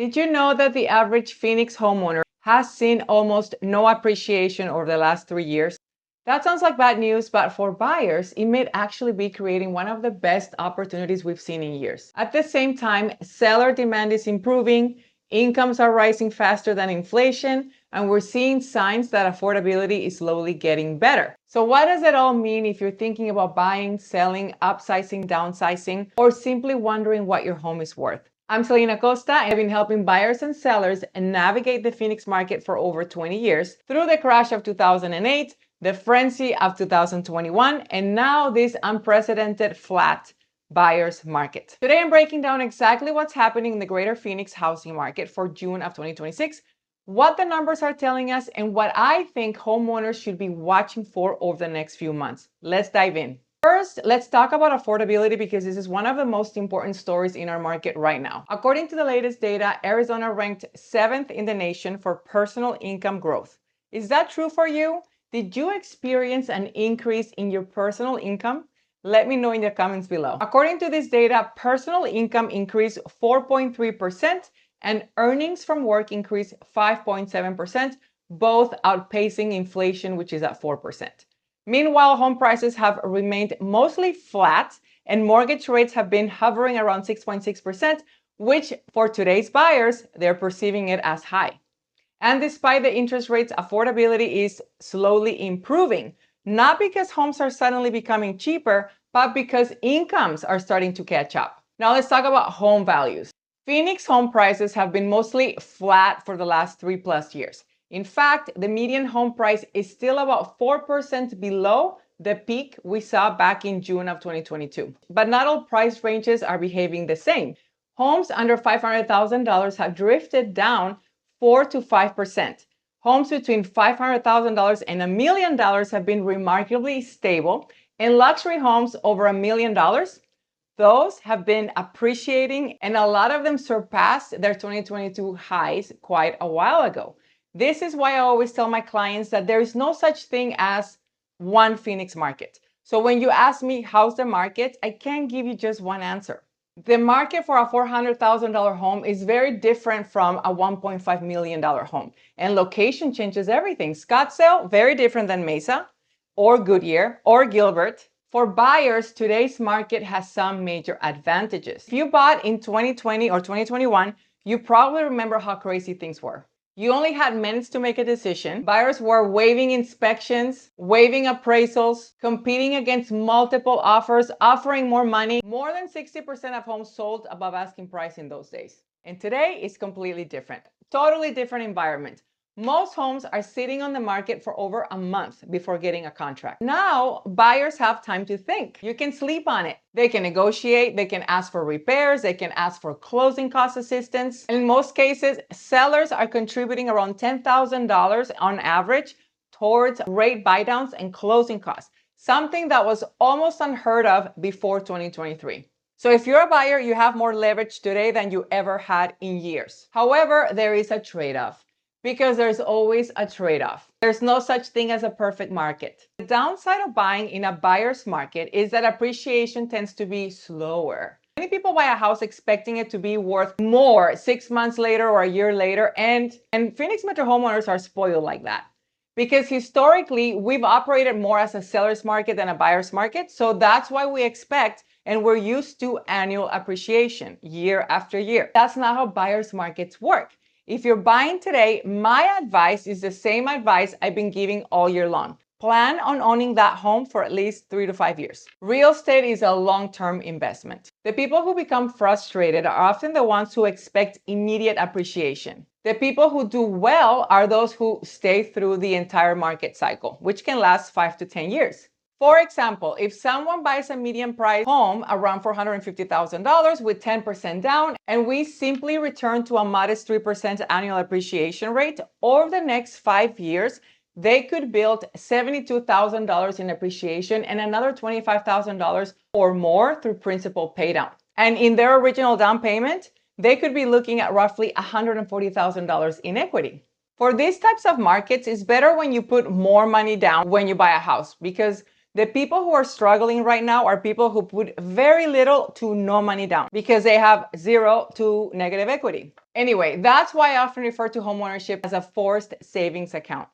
Did you know that the average Phoenix homeowner has seen almost no appreciation over the last 3 years? That sounds like bad news, but for buyers, it may actually be creating one of the best opportunities we've seen in years. At the same time, seller demand is improving, incomes are rising faster than inflation, and we're seeing signs that affordability is slowly getting better. So what does it all mean if you're thinking about buying, selling, upsizing, downsizing, or simply wondering what your home is worth? I'm Selena Costa, and I've been helping buyers and sellers navigate the Phoenix market for over 20 years through the crash of 2008, the frenzy of 2021, and now this unprecedented flat buyer's market. Today, I'm breaking down exactly what's happening in the greater Phoenix housing market for June of 2026, what the numbers are telling us, and what I think homeowners should be watching for over the next few months. Let's dive in. First, let's talk about affordability because this is one of the most important stories in our market right now. According to the latest data, Arizona ranked 7th in the nation for personal income growth. Is that true for you? Did you experience an increase in your personal income? Let me know in the comments below. According to this data, personal income increased 4.3% and earnings from work increased 5.7%, both outpacing inflation, which is at 4%. Meanwhile, home prices have remained mostly flat and mortgage rates have been hovering around 6.6%, which for today's buyers, they're perceiving it as high. And despite the interest rates, affordability is slowly improving, not because homes are suddenly becoming cheaper, but because incomes are starting to catch up. Now let's talk about home values. Phoenix home prices have been mostly flat for the last 3+ years. In fact, the median home price is still about 4% below the peak we saw back in June of 2022. But not all price ranges are behaving the same. Homes under $500,000 have drifted down 4 to 5%. Homes between $500,000 and $1 million have been remarkably stable, and luxury homes over $1 million, those have been appreciating, and a lot of them surpassed their 2022 highs quite a while ago. This is why I always tell my clients that there is no such thing as one Phoenix market. So when you ask me, how's the market? I can't give you just one answer. The market for a $400,000 home is very different from a $1.5 million home. And location changes everything. Scottsdale, very different than Mesa, or Goodyear, or Gilbert. For buyers, today's market has some major advantages. If you bought in 2020 or 2021, you probably remember how crazy things were. You only had minutes to make a decision. Buyers were waiving inspections, waiving appraisals, competing against multiple offers, offering more money. More than 60% of homes sold above asking price in those days. And today is completely different. Totally different environment. Most homes are sitting on the market for over a month before getting a contract. Now, buyers have time to think. You can sleep on it. They can negotiate, they can ask for repairs, they can ask for closing cost assistance. And in most cases, sellers are contributing around $10,000 on average towards rate buydowns and closing costs, something that was almost unheard of before 2023. So if you're a buyer, you have more leverage today than you ever had in years. However, there is a trade-off. Because there's always a trade-off. There's no such thing as a perfect market. The downside of buying in a buyer's market is that appreciation tends to be slower. Many people buy a house expecting it to be worth more 6 months later or a year later, and Phoenix Metro homeowners are spoiled like that. Because historically, we've operated more as a seller's market than a buyer's market, so that's why we expect and we're used to annual appreciation year after year. That's not how buyer's markets work. If you're buying today, my advice is the same advice I've been giving all year long. Plan on owning that home for at least 3 to 5 years. Real estate is a long-term investment. The people who become frustrated are often the ones who expect immediate appreciation. The people who do well are those who stay through the entire market cycle, which can last 5 to 10 years. For example, if someone buys a median price home around $450,000 with 10% down, and we simply return to a modest 3% annual appreciation rate, over the next 5 years, they could build $72,000 in appreciation and another $25,000 or more through principal paydown. And in their original down payment, they could be looking at roughly $140,000 in equity. For these types of markets, it's better when you put more money down when you buy a house because The people who are struggling right now are people who put very little to no money down because they have zero to negative equity. Anyway, that's why I often refer to homeownership as a forced savings account.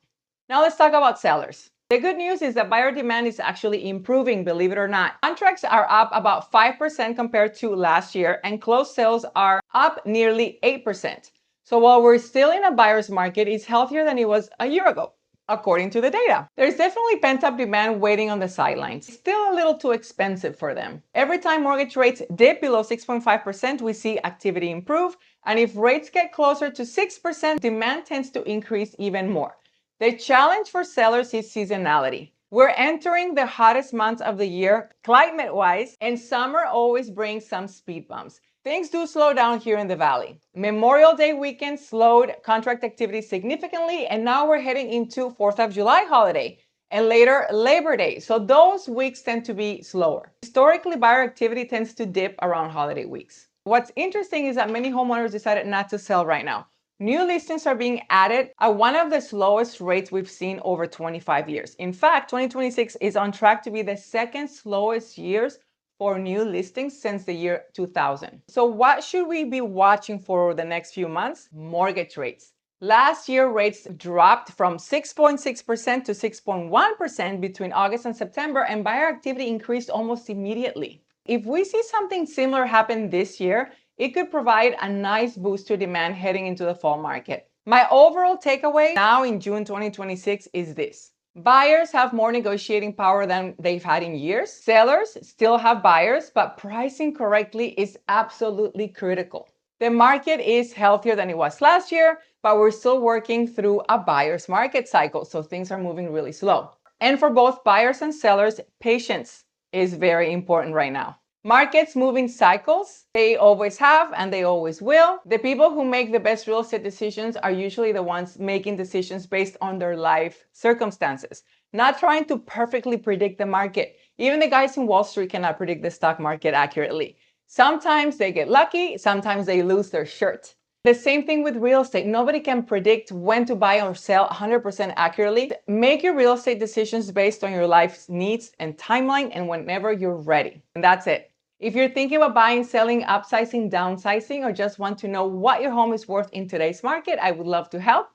Now let's talk about sellers. The good news is that buyer demand is actually improving, believe it or not. Contracts are up about 5% compared to last year, and closed sales are up nearly 8%. So while we're still in a buyer's market, it's healthier than it was a year ago, according to the data. There's definitely pent-up demand waiting on the sidelines. It's still a little too expensive for them. Every time mortgage rates dip below 6.5%, we see activity improve, and if rates get closer to 6%, demand tends to increase even more. The challenge for sellers is seasonality. We're entering the hottest months of the year, climate-wise, and summer always brings some speed bumps. Things do slow down here in the Valley. Memorial Day weekend slowed contract activity significantly, and now we're heading into 4th of July holiday and later Labor Day. So those weeks tend to be slower. Historically, buyer activity tends to dip around holiday weeks. What's interesting is that many homeowners decided not to sell right now. New listings are being added at one of the slowest rates we've seen over 25 years. In fact, 2026 is on track to be the second slowest years for new listings since the year 2000. So what should we be watching for the next few months? Mortgage rates. Last year, rates dropped from 6.6% to 6.1% between August and September, and buyer activity increased almost immediately. If we see something similar happen this year, it could provide a nice boost to demand heading into the fall market. My overall takeaway now in June 2026 is this. Buyers have more negotiating power than they've had in years. Sellers still have buyers, but pricing correctly is absolutely critical. The market is healthier than it was last year, but we're still working through a buyer's market cycle, so things are moving really slow. And for both buyers and sellers, patience is very important right now. Markets move in cycles. They always have and they always will. The people who make the best real estate decisions are usually the ones making decisions based on their life circumstances, not trying to perfectly predict the market. Even the guys in Wall Street cannot predict the stock market accurately. Sometimes they get lucky, sometimes they lose their shirt. The same thing with real estate. Nobody can predict when to buy or sell 100% accurately. Make your real estate decisions based on your life's needs and timeline and whenever you're ready. And that's it. If you're thinking about buying, selling, upsizing, downsizing, or just want to know what your home is worth in today's market, I would love to help.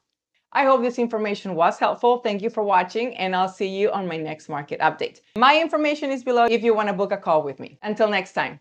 I hope this information was helpful. Thank you for watching, and I'll see you on my next market update. My information is below if you want to book a call with me. Until next time.